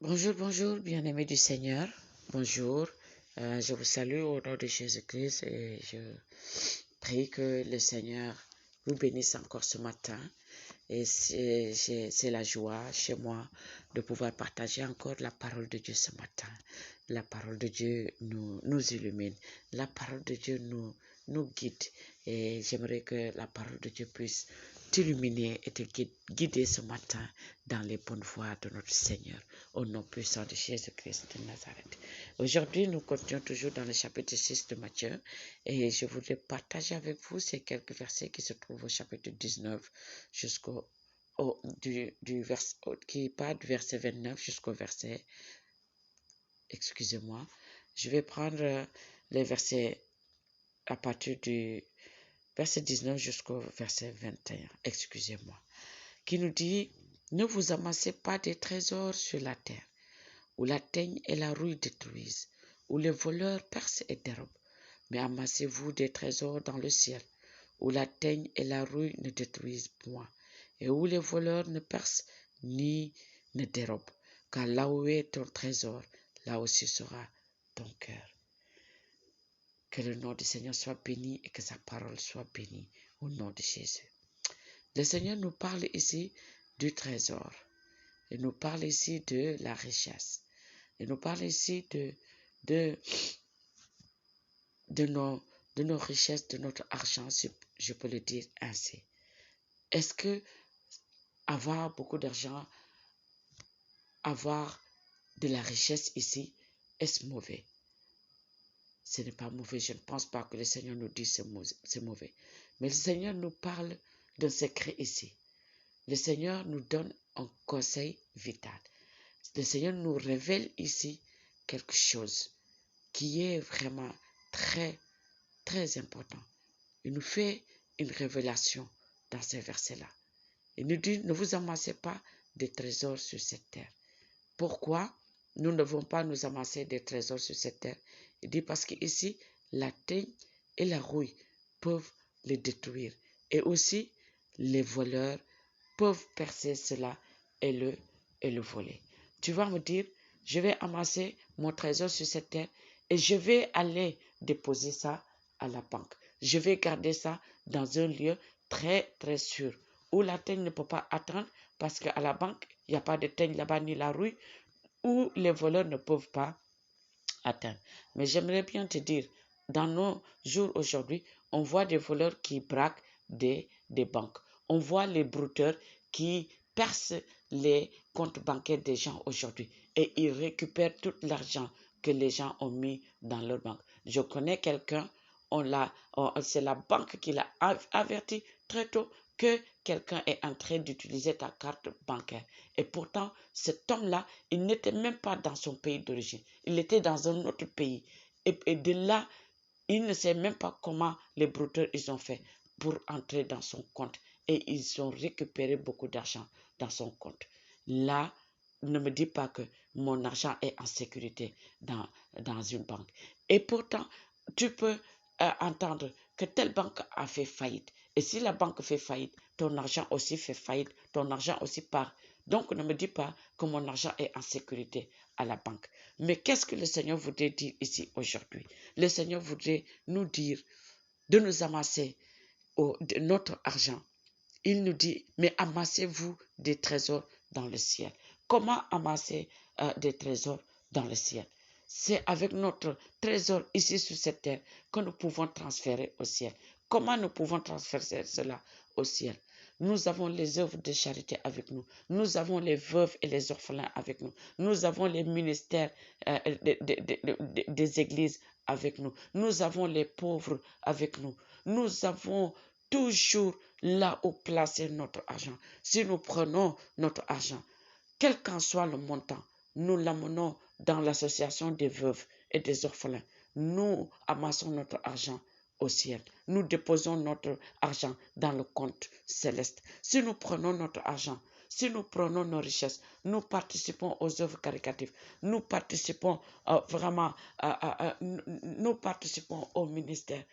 Bonjour, bonjour, bien-aimés du Seigneur. Bonjour. Je vous salue au nom de Jésus-Christ et je prie que le Seigneur vous bénisse encore ce matin. Et c'est la joie chez moi de pouvoir partager encore la parole de Dieu ce matin. La parole de Dieu nous illumine. La parole de Dieu nous guide. Et j'aimerais que la parole de Dieu puisse t'illuminer et te guider ce matin dans les bonnes voies de notre Seigneur, au nom puissant de Jésus-Christ de Nazareth. Aujourd'hui, nous continuons toujours dans le chapitre 6 de Matthieu et je voudrais partager avec vous ces quelques versets qui se trouvent au chapitre 19 jusqu'au qui part du verset 29 jusqu'au verset, excusez-moi, je vais prendre les versets à partir du verset 19 jusqu'au verset 21, excusez-moi, qui nous dit: ne vous amassez pas des trésors sur la terre, où la teigne et la rouille détruisent, où les voleurs percent et dérobent, mais amassez-vous des trésors dans le ciel, où la teigne et la rouille ne détruisent point, et où les voleurs ne percent ni ne dérobent. Car là où est ton trésor, là aussi sera ton cœur. Que le nom du Seigneur soit béni et que sa parole soit bénie au nom de Jésus. Le Seigneur nous parle ici du trésor. Il nous parle ici de la richesse. Il nous parle ici de, de, nos richesses, de notre argent, si je peux le dire ainsi. Est-ce que avoir beaucoup d'argent, avoir de la richesse ici, est-ce mauvais? Ce n'est pas mauvais. Je ne pense pas que le Seigneur nous dise c'est mauvais. Mais le Seigneur nous parle d'un secret ici. Le Seigneur nous donne un conseil vital. Le Seigneur nous révèle ici quelque chose qui est vraiment très, très important. Il nous fait une révélation dans ces versets-là. Il nous dit: ne vous amassez pas des trésors sur cette terre. Pourquoi nous ne devons pas nous amasser des trésors sur cette terre? Il dit parce qu'ici, la teigne et la rouille peuvent les détruire. Et aussi, les voleurs peuvent percer cela et le voler. Tu vas me dire: je vais amasser mon trésor sur cette terre et je vais aller déposer ça à la banque. Je vais garder ça dans un lieu très, très sûr, où la teigne ne peut pas atteindre, parce qu'à la banque, il n'y a pas de teigne là-bas ni la rouille, où les voleurs ne peuvent pas atteindre. Mais j'aimerais bien te dire, dans nos jours aujourd'hui, on voit des voleurs qui braquent des banques. On voit les brouteurs qui percent les comptes bancaires des gens aujourd'hui et ils récupèrent tout l'argent que les gens ont mis dans leur banque. Je connais quelqu'un, c'est la banque qui l'a averti très tôt que quelqu'un est en train d'utiliser ta carte bancaire. Et pourtant, cet homme-là, il n'était même pas dans son pays d'origine. Il était dans un autre pays. Et de là, il ne sait même pas comment les brouteurs ils ont fait pour entrer dans son compte. Et ils ont récupéré beaucoup d'argent dans son compte. Là, ne me dis pas que mon argent est en sécurité dans une banque. Et pourtant, tu peux entendre que telle banque a fait faillite. Et si la banque fait faillite, ton argent aussi fait faillite, ton argent aussi part. Donc ne me dis pas que mon argent est en sécurité à la banque. Mais qu'est-ce que le Seigneur voudrait dire ici aujourd'hui? Le Seigneur voudrait nous dire de nous amasser de notre argent. Il nous dit: mais amassez-vous des trésors dans le ciel. Comment amasser des trésors dans le ciel? C'est avec notre trésor ici sur cette terre que nous pouvons transférer au ciel. Comment nous pouvons transférer cela au ciel? Nous avons les œuvres de charité avec nous. Nous avons les veuves et les orphelins avec nous. Nous avons les ministères des églises avec nous. Nous avons les pauvres avec nous. Nous avons toujours là où placer notre argent. Si nous prenons notre argent, quel qu'en soit le montant, nous l'amenons dans l'association des veuves et des orphelins. Nous amassons notre argent au ciel. Nous déposons notre argent dans le compte céleste. Si nous prenons notre argent, si nous prenons nos richesses, nous participons aux œuvres caritatives, nous participons nous participons au ministère,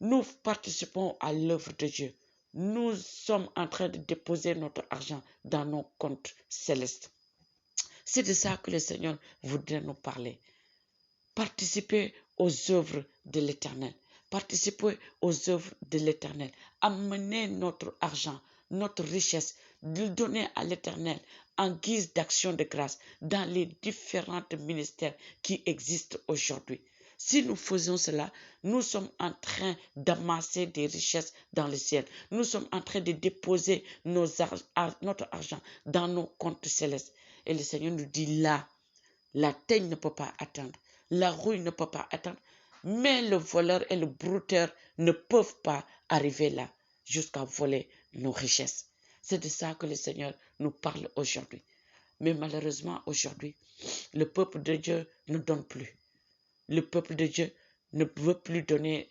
nous participons à l'œuvre de Dieu. Nous sommes en train de déposer notre argent dans nos comptes célestes. C'est de ça que le Seigneur voudrait nous parler. Participer aux œuvres de l'Éternel. Participer aux œuvres de l'Éternel. Amener notre argent, notre richesse, le donner à l'Éternel en guise d'action de grâce dans les différents ministères qui existent aujourd'hui. Si nous faisons cela, nous sommes en train d'amasser des richesses dans le ciel. Nous sommes en train de déposer notre argent dans nos comptes célestes. Et le Seigneur nous dit là, la teigne ne peut pas atteindre, la rouille ne peut pas atteindre, mais le voleur et le brouteur ne peuvent pas arriver là jusqu'à voler nos richesses. C'est de ça que le Seigneur nous parle aujourd'hui. Mais malheureusement, aujourd'hui, le peuple de Dieu ne donne plus. Le peuple de Dieu ne veut plus donner,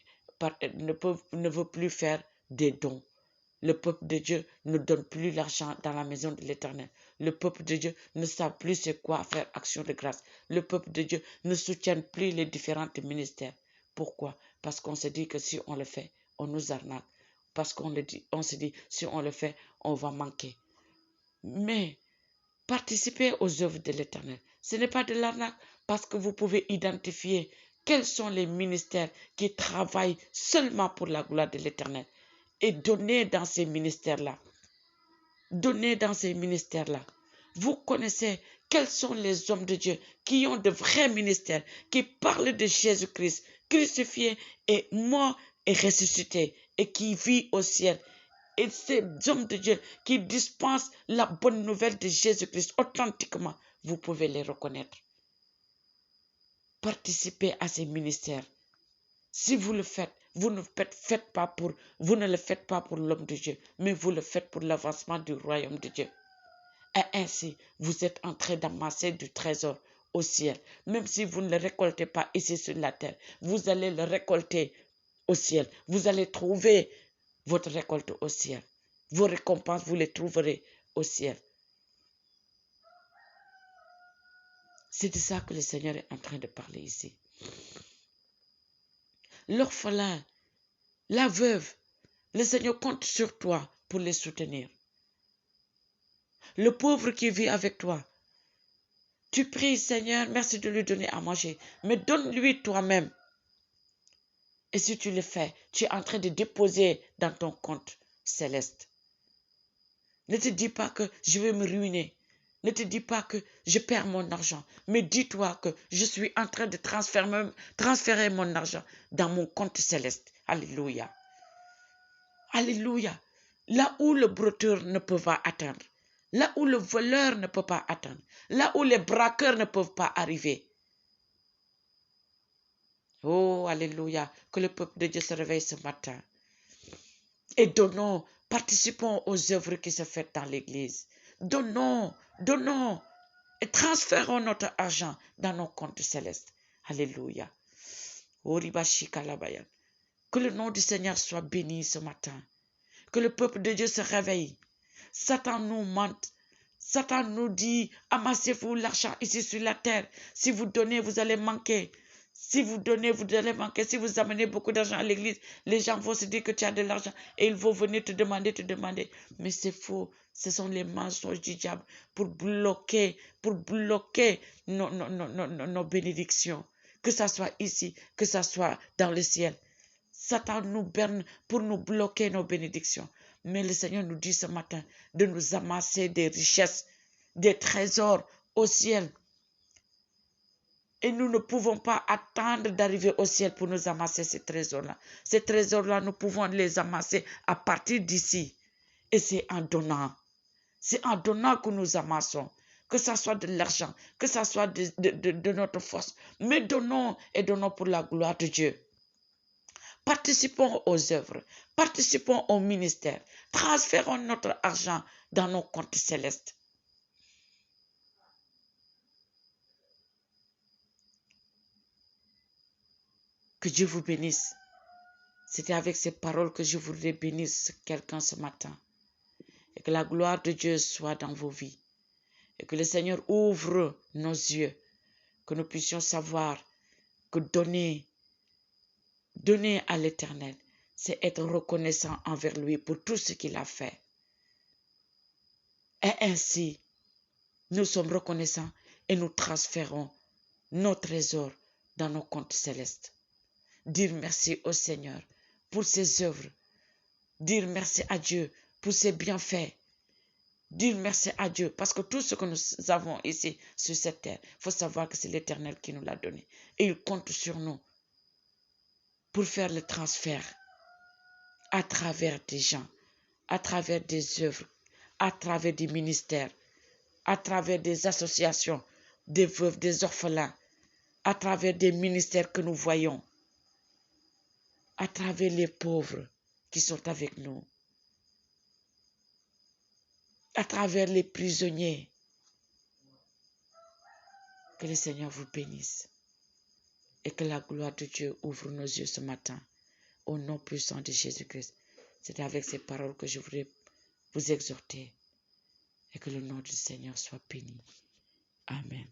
ne veut plus faire des dons. Le peuple de Dieu ne donne plus l'argent dans la maison de l'Éternel. Le peuple de Dieu ne sait plus c'est quoi faire action de grâce. Le peuple de Dieu ne soutient plus les différents ministères. Pourquoi? Parce qu'on se dit que si on le fait, on nous arnaque. Parce on se dit, si on le fait, on va manquer. Mais participer aux œuvres de l'Éternel, ce n'est pas de l'arnaque, parce que vous pouvez identifier quels sont les ministères qui travaillent seulement pour la gloire de l'Éternel et donner dans ces ministères-là. Donnez dans ces ministères-là. Vous connaissez quels sont les hommes de Dieu qui ont de vrais ministères, qui parlent de Jésus-Christ, crucifié et mort et ressuscité, et qui vit au ciel. Et ces hommes de Dieu qui dispensent la bonne nouvelle de Jésus-Christ authentiquement, vous pouvez les reconnaître. Participez à ces ministères. Si vous le faites, vous ne le faites pas pour l'homme de Dieu, mais vous le faites pour l'avancement du royaume de Dieu. Et ainsi, vous êtes en train d'amasser du trésor au ciel. Même si vous ne le récoltez pas ici sur la terre, vous allez le récolter au ciel. Vous allez trouver votre récolte au ciel. Vos récompenses, vous les trouverez au ciel. C'est de ça que le Seigneur est en train de parler ici. L'orphelin, la veuve, le Seigneur compte sur toi pour les soutenir. Le pauvre qui vit avec toi, tu pries, Seigneur, merci de lui donner à manger, mais donne-lui toi-même. Et si tu le fais, tu es en train de déposer dans ton compte céleste. Ne te dis pas que je vais me ruiner. Ne te dis pas que je perds mon argent. Mais dis-toi que je suis en train de transférer mon argent dans mon compte céleste. Alléluia. Alléluia. Là où le brouteur ne peut pas atteindre. Là où le voleur ne peut pas atteindre. Là où les braqueurs ne peuvent pas arriver. Oh, alléluia. Que le peuple de Dieu se réveille ce matin. Et donnons, participons aux œuvres qui se font dans l'église. Donnons et transférons notre argent dans nos comptes célestes. Alléluia. Que le nom du Seigneur soit béni ce matin. Que le peuple de Dieu se réveille. Satan nous mente. Satan nous dit, amassez-vous l'argent ici sur la terre. Si vous donnez, vous allez manquer. Si vous donnez, vous allez manquer. Si vous amenez beaucoup d'argent à l'église, les gens vont se dire que tu as de l'argent et ils vont venir te demander. Mais c'est faux. Ce sont les mensonges du diable pour bloquer nos bénédictions. Que ça soit ici, que ça soit dans le ciel. Satan nous berne pour nous bloquer nos bénédictions. Mais le Seigneur nous dit ce matin de nous amasser des richesses, des trésors au ciel. Et nous ne pouvons pas attendre d'arriver au ciel pour nous amasser ces trésors-là. Ces trésors-là, nous pouvons les amasser à partir d'ici. Et c'est en donnant. C'est en donnant que nous amassons. Que ce soit de l'argent, que ce soit de notre force. Mais donnons et donnons pour la gloire de Dieu. Participons aux œuvres. Participons au ministère. Transférons notre argent dans nos comptes célestes. Que Dieu vous bénisse. C'était avec ces paroles que je voudrais bénir quelqu'un ce matin. Et que la gloire de Dieu soit dans vos vies. Et que le Seigneur ouvre nos yeux. Que nous puissions savoir que donner à l'Éternel, c'est être reconnaissant envers lui pour tout ce qu'il a fait. Et ainsi, Nous sommes reconnaissants et nous transférons nos trésors dans nos comptes célestes. Dire merci au Seigneur pour ses œuvres. Dire merci à Dieu pour ses bienfaits. Dire merci à Dieu parce que tout ce que nous avons ici sur cette terre, il faut savoir que c'est l'Éternel qui nous l'a donné. Et il compte sur nous pour faire le transfert à travers des gens, à travers des œuvres, à travers des ministères, à travers des associations, des veuves, des orphelins, à travers des ministères que nous voyons, à travers les pauvres qui sont avec nous, à travers les prisonniers. Que le Seigneur vous bénisse et que la gloire de Dieu ouvre nos yeux ce matin. Au nom puissant de Jésus-Christ. C'est avec ces paroles que je voudrais vous exhorter et que le nom du Seigneur soit béni. Amen.